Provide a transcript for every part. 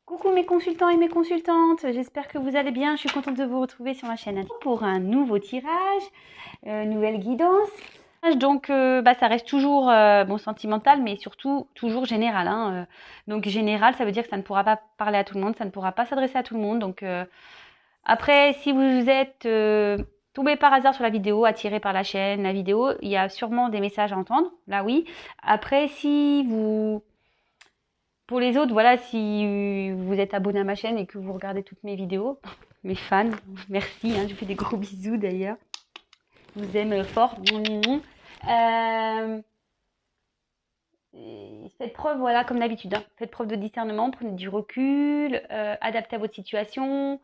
Coucou mes consultants et mes consultantes, j'espère que vous allez bien. Je suis contente de vous retrouver sur ma chaîne pour un nouveau tirage, nouvelle guidance. Donc ça reste toujours bon, sentimental, mais surtout toujours général. Donc général, ça veut dire que ça ne pourra pas parler à tout le monde, ça ne pourra pas s'adresser à tout le monde. Donc après, si vous êtes tombé par hasard sur la vidéo, attiré par la chaîne, la vidéo, il y a sûrement des messages à entendre. Là oui. Après, si vous pour les autres, voilà, si vous êtes abonné à ma chaîne et que vous regardez toutes mes vidéos, mes fans, merci, je vous fais des gros bisous d'ailleurs. Je vous aime fort. Faites preuve, voilà, comme d'habitude, faites preuve de discernement, prenez du recul, adaptez à votre situation.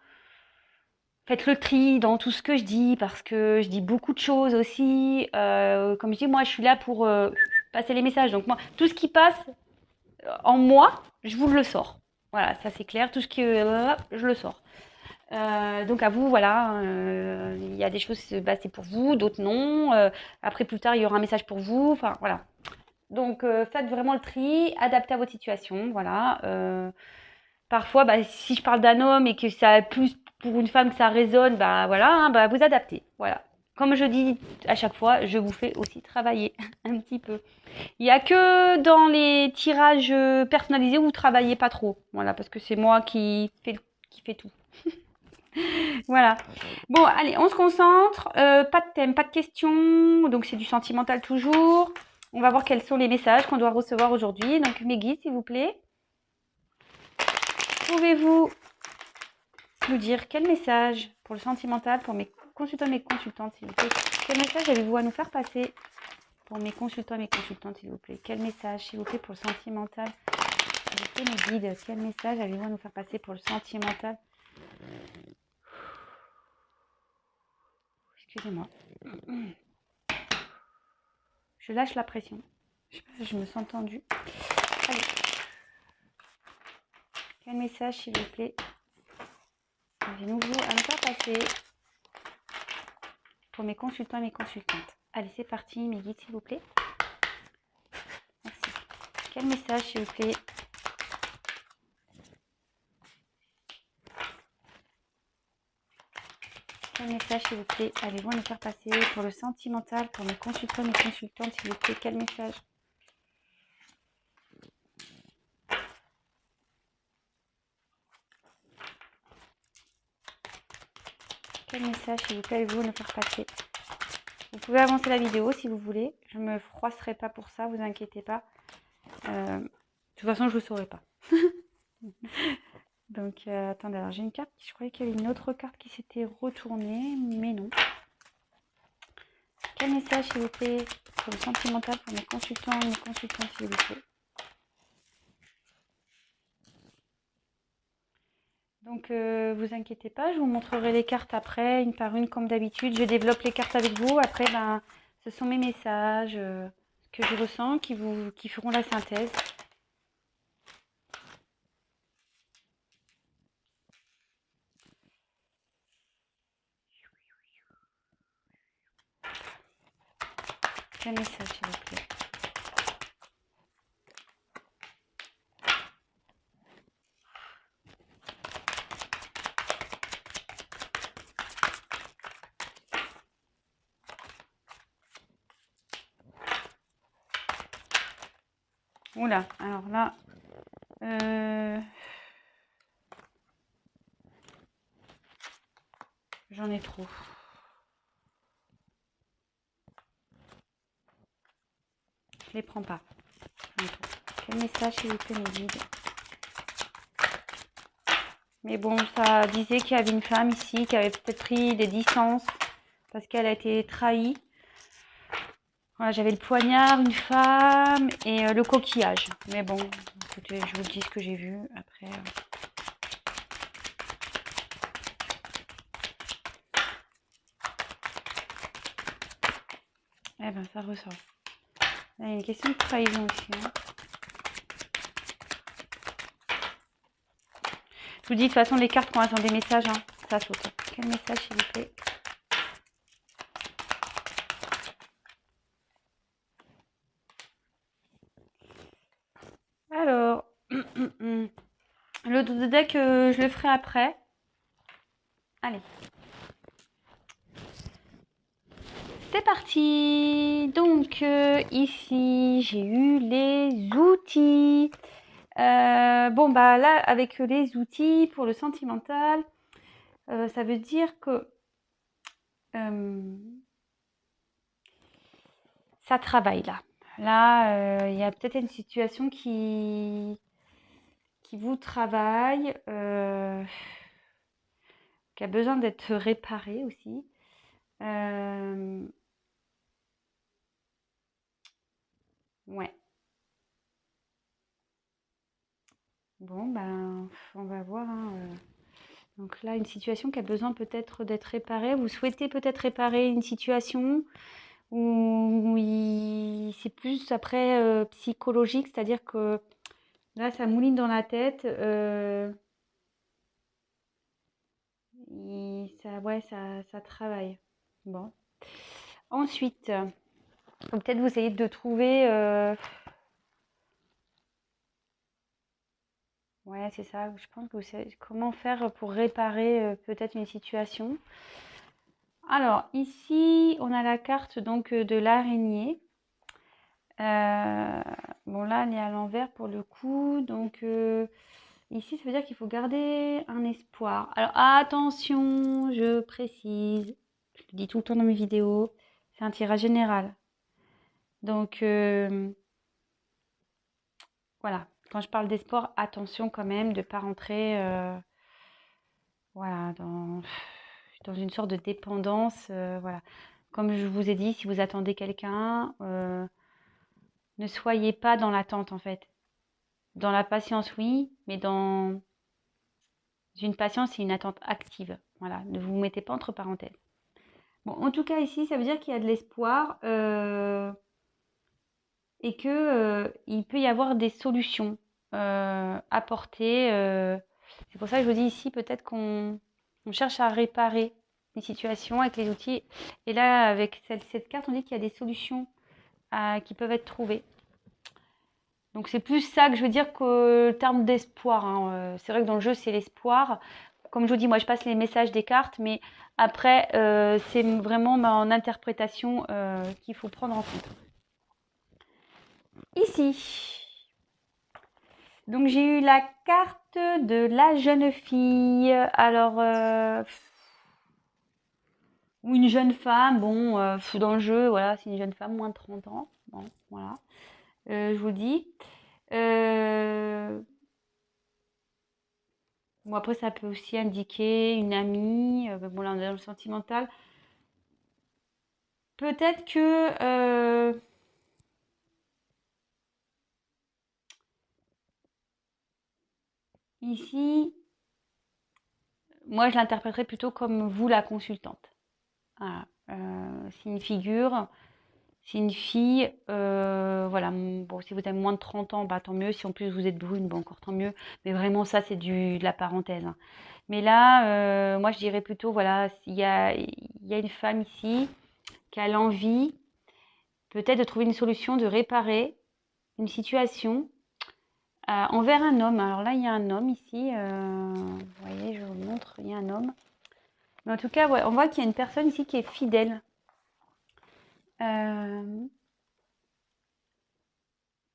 Faites le tri dans tout ce que je dis parce que je dis beaucoup de choses aussi. Comme je dis, moi, je suis là pour passer les messages. Donc moi, tout ce qui passe en moi, je vous le sors. Voilà, ça c'est clair. Tout ce qui je le sors. Donc à vous, voilà, il y a des choses, c'est pour vous, d'autres non. Après plus tard, il y aura un message pour vous. Enfin voilà. Donc faites vraiment le tri, adaptez à votre situation, voilà. Parfois, si je parle d'un homme et que ça plus pour une femme que ça résonne, voilà, vous adaptez, voilà. Comme je dis à chaque fois, je vous fais aussi travailler un petit peu. Il n'y a que dans les tirages personnalisés où vous travaillez pas trop. Voilà, parce que c'est moi qui fait tout. Voilà. Bon, allez, on se concentre. Pas de thème, pas de questions. Donc, c'est du sentimental toujours. On va voir quels sont les messages qu'on doit recevoir aujourd'hui. Donc, mes guides, s'il vous plaît. Pouvez-vous nous dire quel message pour le sentimental, pour mes consultants et mes consultantes, s'il vous plaît? Quel message avez-vous à nous faire passer pour mes consultants et mes consultantes, s'il vous plaît? Quel message, s'il vous plaît, pour le sentimental? S'il vous plaît, mes guides, quel message avez-vous à nous faire passer pour le sentimental? Excusez-moi. Je lâche la pression. Je sais pas si je me sens tendue. Allez. Quel message, s'il vous plaît, avez-vous à nous faire passer pour mes consultants et mes consultantes? Allez, c'est parti, mes guides, s'il vous plaît. Merci. Quel message, s'il vous plaît? Quel message, s'il vous plaît, avez-vous à nous faire passer pour le sentimental, pour mes consultants et mes consultantes, s'il vous plaît? Quel message? Quel message, s'il vous plaît, avez-vous à nous faire passer? Vous pouvez avancer la vidéo si vous voulez. Je ne me froisserai pas pour ça, vous inquiétez pas. De toute façon, je ne le saurai pas. Donc, attendez, alors j'ai une carte, je croyais qu'il y avait une autre carte qui s'était retournée, mais non. Quel message, s'il vous plaît, pour le sentimental, pour mes consultants, s'il vous plaît? Donc, vous inquiétez pas, je vous montrerai les cartes après, une par une, comme d'habitude. Je développe les cartes avec vous. Après, ce sont mes messages que je ressens qui feront la synthèse. Quel message, s'il vous plaît? Oula, alors là, j'en ai trop. Je les prends pas. Quel message, s'il vous plaît, mes guides? Mais bon, ça disait qu'il y avait une femme ici qui avait peut-être pris des distances parce qu'elle a été trahie. Voilà, j'avais le poignard, une femme et le coquillage. Mais bon, écoutez, je vous dis ce que j'ai vu après. Eh ben, ça ressort. Là, il y a une question de trahison aussi. Je vous dis, de toute façon, les cartes, quand elles ont des messages, ça saute. Quel message, s'il vous plaît? Alors, Le dos de deck, je le ferai après. Allez. C'est parti. Donc, ici, j'ai eu les outils. Bon, bah là, avec les outils pour le sentimental, ça veut dire que ça travaille là. Là, il y a peut-être une situation qui vous travaille, qui a besoin d'être réparée aussi. Ouais. Bon, ben, on va voir, hein, Donc là, une situation qui a besoin peut-être d'être réparée. Vous souhaitez peut-être réparer une situation où c'est plus après psychologique, c'est-à-dire que là, ça mouline dans la tête. Ouais, ça travaille. Bon. Ensuite, peut-être vous essayez de trouver. Ouais, c'est ça. Je pense que vous savez comment faire pour réparer peut-être une situation. Alors, ici, on a la carte donc de l'araignée. Bon, là, elle est à l'envers pour le coup. Donc, ici, ça veut dire qu'il faut garder un espoir. Alors, attention, je précise, je le dis tout le temps dans mes vidéos, c'est un tirage général. Donc, voilà. Quand je parle d'espoir, attention quand même de ne pas rentrer voilà, dans une sorte de dépendance. Voilà. Comme je vous ai dit, si vous attendez quelqu'un, ne soyez pas dans l'attente en fait. Dans la patience, oui, mais dans une patience et une attente active. Voilà, ne vous mettez pas entre parenthèses. Bon, en tout cas, ici, ça veut dire qu'il y a de l'espoir et que il peut y avoir des solutions apportées. C'est pour ça que je vous dis ici, peut-être qu'on cherche à réparer une situation avec les outils. Et là, avec cette carte, on dit qu'il y a des solutions qui peuvent être trouvées. Donc c'est plus ça que je veux dire que le terme d'espoir, hein. C'est vrai que dans le jeu, c'est l'espoir. Comme je vous dis, moi, je passe les messages des cartes, mais après, c'est vraiment mon interprétation qu'il faut prendre en compte. Ici, donc j'ai eu la carte de la jeune fille. Alors, ou une jeune femme, bon, dans le jeu, voilà, c'est une jeune femme, moins de 30 ans. Bon, voilà, je vous dis. Bon, après, ça peut aussi indiquer une amie. Bon, là, on est dans le sentimental. Peut-être que ici, moi, je l'interpréterais plutôt comme vous, la consultante. Voilà. C'est une figure, c'est une fille. Voilà. Bon, si vous avez moins de 30 ans, bah, tant mieux. Si en plus vous êtes brune, bon, encore tant mieux. Mais vraiment, ça, c'est de la parenthèse, hein. Mais là, moi, je dirais plutôt, voilà, il y a une femme ici qui a l'envie peut-être de trouver une solution, de réparer une situation envers un homme. Alors là, il y a un homme ici. Vous voyez, je vous montre, il y a un homme. Mais en tout cas, ouais, on voit qu'il y a une personne ici qui est fidèle.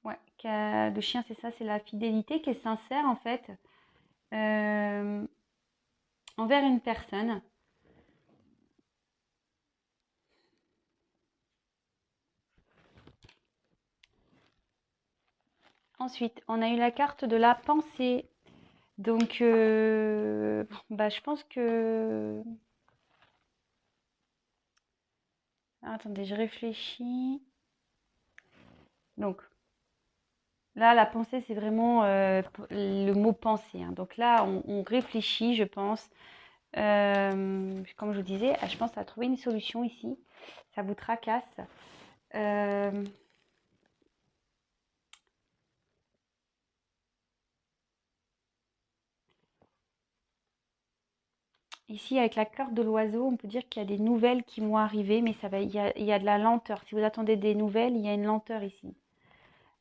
Ouais, le chien, c'est ça, c'est la fidélité qui est sincère en fait envers une personne. Ensuite, on a eu la carte de la pensée. Donc, bah, je pense que... Attendez, je réfléchis. Donc, là, la pensée, c'est vraiment le mot pensée, hein. Donc là, on réfléchit, je pense. Comme je vous disais, je pense à trouver une solution ici. Ça vous tracasse. Ici, avec la carte de l'oiseau, on peut dire qu'il y a des nouvelles qui vont arriver, mais il y a de la lenteur. Si vous attendez des nouvelles, il y a une lenteur ici.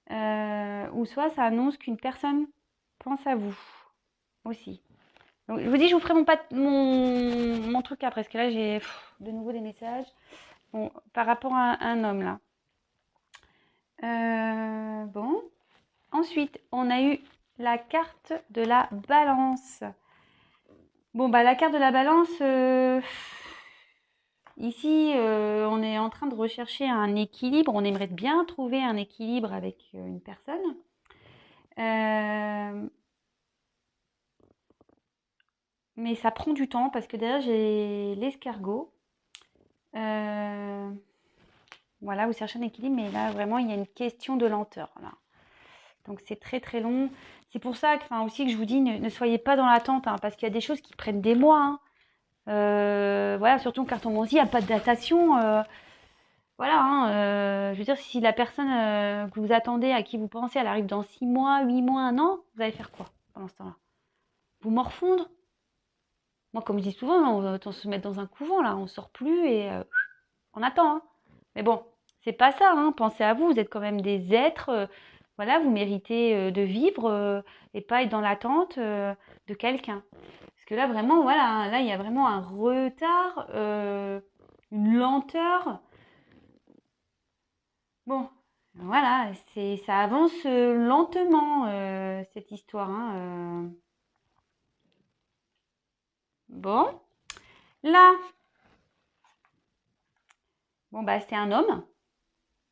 Ou soit ça annonce qu'une personne pense à vous. aussi. Donc, je vous dis, je vous ferai mon truc après, parce que là, j'ai de nouveau des messages. Bon, par rapport à un homme, là. Bon. Ensuite, on a eu la carte de la balance. Bon, bah, la carte de la balance, ici, on est en train de rechercher un équilibre. On aimerait bien trouver un équilibre avec une personne. Mais ça prend du temps parce que derrière, j'ai l'escargot. Voilà, vous cherchez un équilibre, mais là, vraiment, il y a une question de lenteur, là. Donc, c'est très, très long. C'est pour ça que, enfin, aussi que je vous dis, ne soyez pas dans l'attente, hein, parce qu'il y a des choses qui prennent des mois, hein. Voilà, surtout en cartomancie, il n'y a pas de datation. Voilà, hein, je veux dire, si la personne que vous attendez, à qui vous pensez, elle arrive dans 6 mois, 8 mois, 1 an, vous allez faire quoi pendant ce temps-là? Vous morfondre? Moi, comme je dis souvent, on va se mettre dans un couvent, là, on sort plus et on attend, hein. Mais bon, c'est pas ça, hein. Pensez à vous, vous êtes quand même des êtres, voilà, vous méritez de vivre et pas être dans l'attente de quelqu'un. Parce que là, vraiment, voilà, hein, là, il y a vraiment un retard, une lenteur. Bon, voilà, ça avance lentement, cette histoire, hein. Bon, là, bon, bah, c'est un homme.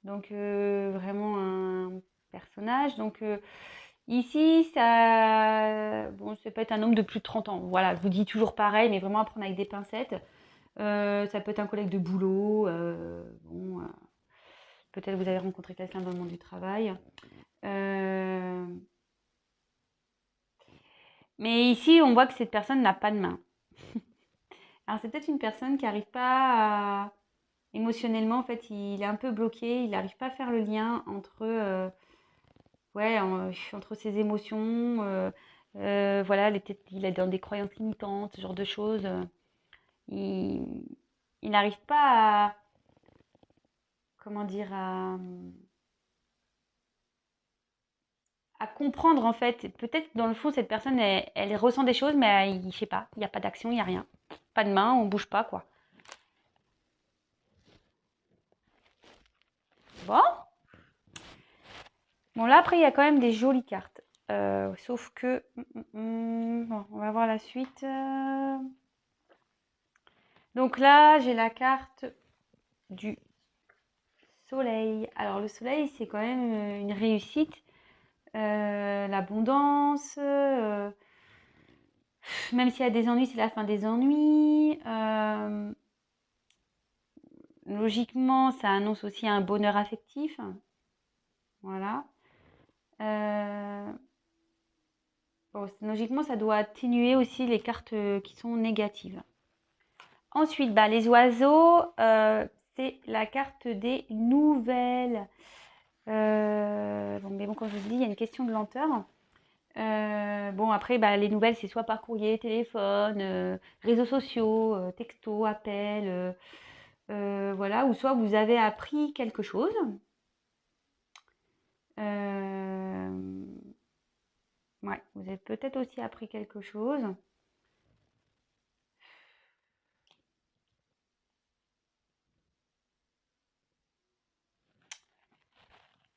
Donc, vraiment un personnage. Donc, ici, ça peut être un homme de plus de 30 ans. Voilà, je vous dis toujours pareil, mais vraiment à prendre avec des pincettes. Ça peut être un collègue de boulot. Bon, peut-être vous avez rencontré quelqu'un dans le monde du travail. Euh, mais ici, on voit que cette personne n'a pas de main. Alors, c'est peut-être une personne qui n'arrive pas à... Émotionnellement, en fait, il est un peu bloqué. Il n'arrive pas à faire le lien entre... ouais, entre ses émotions, voilà, il est dans des croyances limitantes, ce genre de choses. Il, il n'arrive pas à, comment dire, à comprendre en fait. Peut-être dans le fond, cette personne, elle ressent des choses, mais je sais pas, il n'y a pas d'action, il n'y a rien. Pas de main, on bouge pas, quoi. Bon, bon là après, il y a quand même des jolies cartes. Sauf que, bon, on va voir la suite. Donc là, j'ai la carte du soleil. Alors le soleil, c'est quand même une réussite, l'abondance. Même s'il y a des ennuis, c'est la fin des ennuis. Logiquement, ça annonce aussi un bonheur affectif. Voilà. Bon, logiquement, ça doit atténuer aussi les cartes qui sont négatives. Ensuite, bah, les oiseaux, c'est la carte des nouvelles. Bon, mais bon, comme je vous dis, il y a une question de lenteur. Bon, après, bah, les nouvelles, c'est soit par courrier, téléphone, réseaux sociaux, texto, appel, voilà, ou soit vous avez appris quelque chose. Ouais, vous avez peut-être aussi appris quelque chose.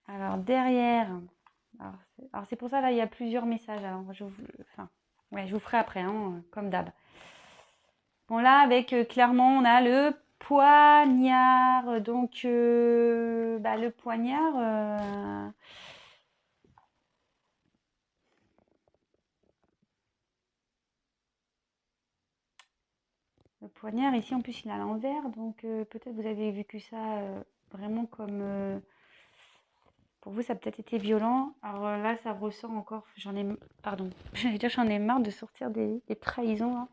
Alors derrière, alors c'est pour ça là, il y a plusieurs messages. Alors enfin, ouais, je vous ferai après, hein, comme d'hab. Bon là, avec clairement, on a le poignard. Donc, bah, le poignard. Le poignard ici, en plus, il est à l'envers. Donc, peut-être vous avez vécu ça vraiment comme. Pour vous, ça a peut-être été violent. Alors là, ça ressort encore. Pardon. J'allais dire, j'en ai marre de sortir des trahisons, hein.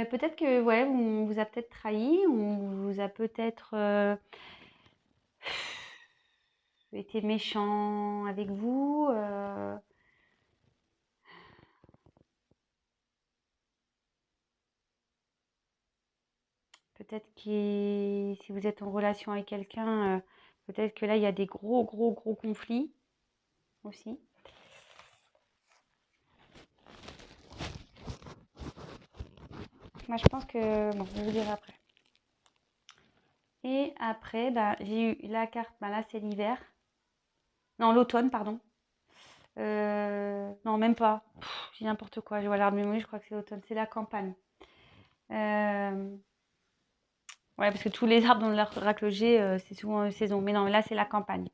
Peut-être que, ouais, on vous a peut-être trahi, on vous a peut-être été méchant avec vous. Peut-être que si vous êtes en relation avec quelqu'un, peut-être que là, il y a des gros, gros, gros conflits aussi. Moi, je pense que... Bon, je vous dirai après. Et après, bah, j'ai eu la carte, bah, là, c'est l'hiver. Non, l'automne, pardon. Non, même pas. J'ai n'importe quoi. Je vois l'arbre de je crois que c'est l'automne. C'est la campagne. Euh, Ouais, parce que tous les arbres dans l'arbre que j'ai, c'est souvent saison. Mais non, là, c'est la campagne.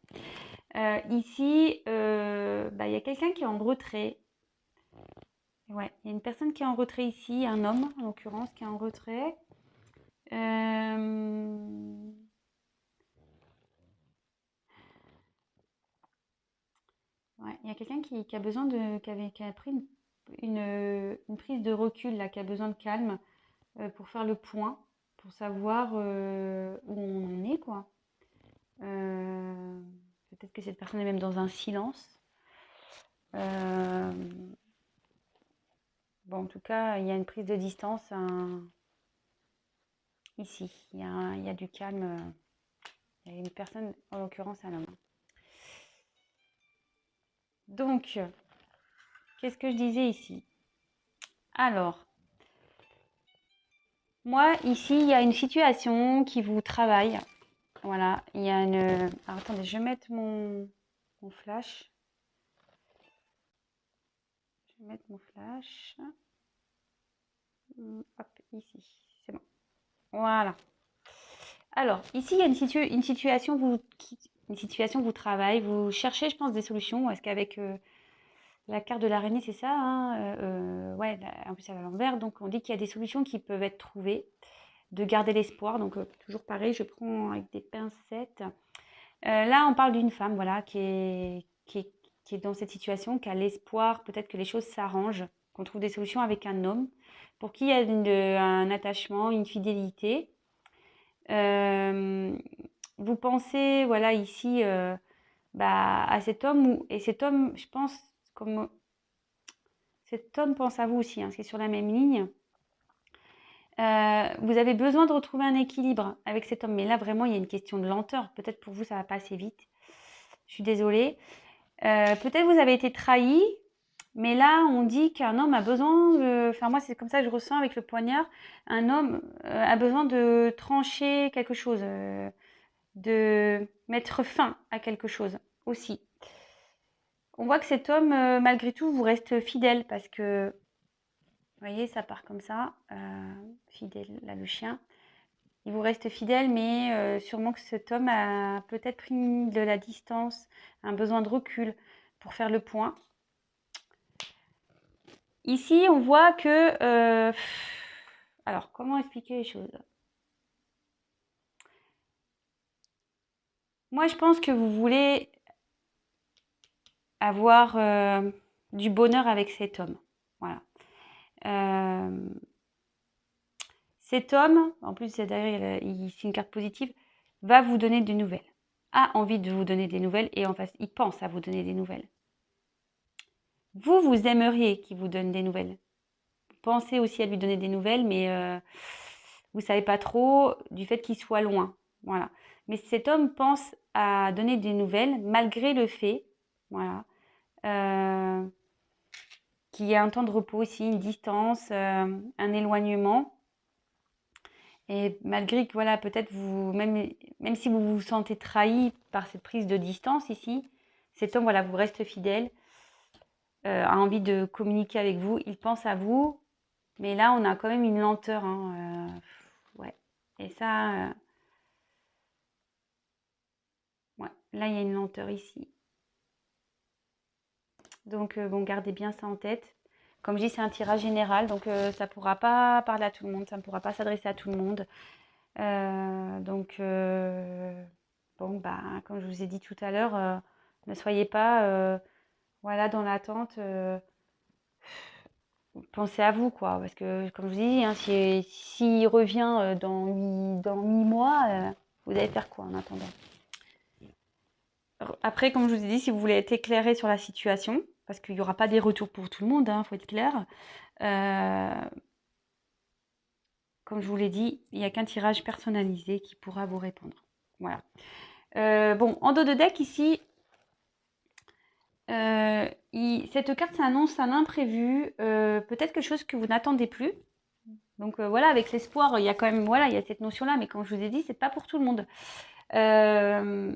Ici, bah, il y a quelqu'un qui est en retrait. Ouais, il y a une personne qui est en retrait ici, un homme en l'occurrence, qui est en retrait. Euh, Ouais, il y a quelqu'un qui a besoin qui a pris une prise de recul là, qui a besoin de calme pour faire le point, pour savoir où on en est, quoi. Euh, Peut-être que cette personne est même dans un silence. Euh, Bon, en tout cas, il y a une prise de distance ici. Il y a du calme. Il y a une personne, en l'occurrence un homme. Donc, qu'est-ce que je disais ici? Alors, moi, ici, il y a une situation qui vous travaille. Voilà, il y a une... Alors, attendez, je vais mettre mon flash. Je vais mettre mon flash. Hop, ici. C'est bon. Voilà. Alors, ici, il y a une situation une situation vous travaille. Vous cherchez, je pense, des solutions. Est-ce qu'avec la carte de l'araignée, c'est ça, hein, ouais, en plus, elle est à l'envers. Donc, on dit qu'il y a des solutions qui peuvent être trouvées. De garder l'espoir. Donc, toujours pareil, je prends avec des pincettes. Là, on parle d'une femme, voilà, qui est dans cette situation, qui a l'espoir, peut-être que les choses s'arrangent, qu'on trouve des solutions avec un homme, pour qui il y a un attachement, une fidélité. Euh, Vous pensez, voilà, ici, bah, à cet homme, et cet homme, je pense, comme cet homme pense à vous aussi, hein, c'est sur la même ligne. Vous avez besoin de retrouver un équilibre avec cet homme, mais là, vraiment, il y a une question de lenteur. Peut-être pour vous, ça va pas assez vite. Je suis désolée. Peut-être vous avez été trahi, mais là, on dit qu'un homme a besoin enfin, moi, c'est comme ça que je ressens avec le poignard. Un homme a besoin de trancher quelque chose, de mettre fin à quelque chose aussi. On voit que cet homme, malgré tout, vous reste fidèle parce que, vous voyez, ça part comme ça. Fidèle, là, le chien. Il vous reste fidèle, mais sûrement que cet homme a peut-être pris de la distance, un besoin de recul pour faire le point. Ici, on voit que... alors, comment expliquer les choses? Moi, je pense que vous voulez avoir du bonheur avec cet homme. Voilà. Cet homme, en plus, d'ailleurs, c'est une carte positive, va vous donner des nouvelles. A envie de vous donner des nouvelles et en face, il pense à vous donner des nouvelles. Vous aimeriez qu'il vous donne des nouvelles. Pensez aussi à lui donner des nouvelles, mais vous ne savez pas trop du fait qu'il soit loin. Voilà. Mais cet homme pense à donner des nouvelles malgré le fait, voilà, qu'il y a un temps de repos aussi, une distance, un éloignement. Et malgré que, voilà, peut-être vous, même si vous vous sentez trahi par cette prise de distance ici, cet homme, voilà, vous reste fidèle, a envie de communiquer avec vous, il pense à vous, mais là, on a quand même une lenteur, hein, ouais. Et ça, ouais, là, il y a une lenteur ici. Donc, bon, gardez bien ça en tête. Comme je dis, c'est un tirage général, donc ça ne pourra pas parler à tout le monde, ça ne pourra pas s'adresser à tout le monde. Donc, bon, bah, comme je vous ai dit tout à l'heure, ne soyez pas voilà, dans l'attente. Pensez à vous, quoi. Parce que, comme je vous ai dit, hein, s'il revient dans 8 mois, vous allez faire quoi en attendant? Après, comme je vous ai dit, si vous voulez être éclairé sur la situation, parce qu'il n'y aura pas des retours pour tout le monde, il faut être clair. Comme je vous l'ai dit, il n'y a qu'un tirage personnalisé qui pourra vous répondre. Voilà. Bon, en dos de deck, ici, cette carte, ça annonce un imprévu, peut-être quelque chose que vous n'attendez plus. Donc voilà, avec l'espoir, il y a quand même, voilà, il y a cette notion-là, mais comme je vous ai dit, c'est pas pour tout le monde. Euh,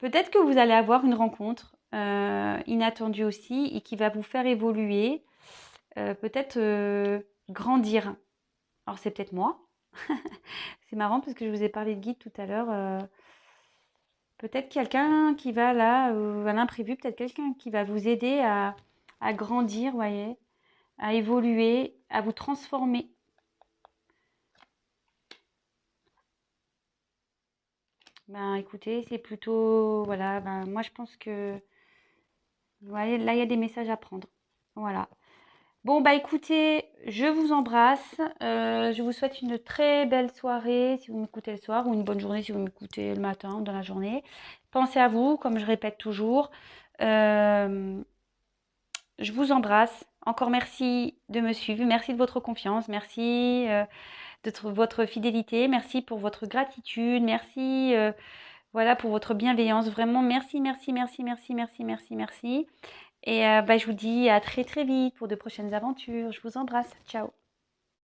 Peut-être que vous allez avoir une rencontre inattendue aussi et qui va vous faire évoluer, peut-être grandir. Alors c'est peut-être moi. C'est marrant parce que je vous ai parlé de guide tout à l'heure. Peut-être quelqu'un qui va là, à l'imprévu, peut-être quelqu'un qui va vous aider à grandir, voyez, à évoluer, à vous transformer. Ben écoutez, c'est plutôt, voilà, ben moi je pense que, vous voyez, là il y a des messages à prendre. Voilà. Bon, bah écoutez, je vous embrasse. Je vous souhaite une très belle soirée si vous m'écoutez le soir ou une bonne journée si vous m'écoutez le matin ou dans la journée. Pensez à vous, comme je répète toujours. Euh, je vous embrasse. Encore merci de me suivre. Merci de votre confiance. Merci de votre fidélité. Merci pour votre gratitude. Merci voilà, pour votre bienveillance. Vraiment, merci, merci, merci, merci, merci, merci, merci. Et bah, je vous dis à très très vite pour de prochaines aventures. Je vous embrasse. Ciao.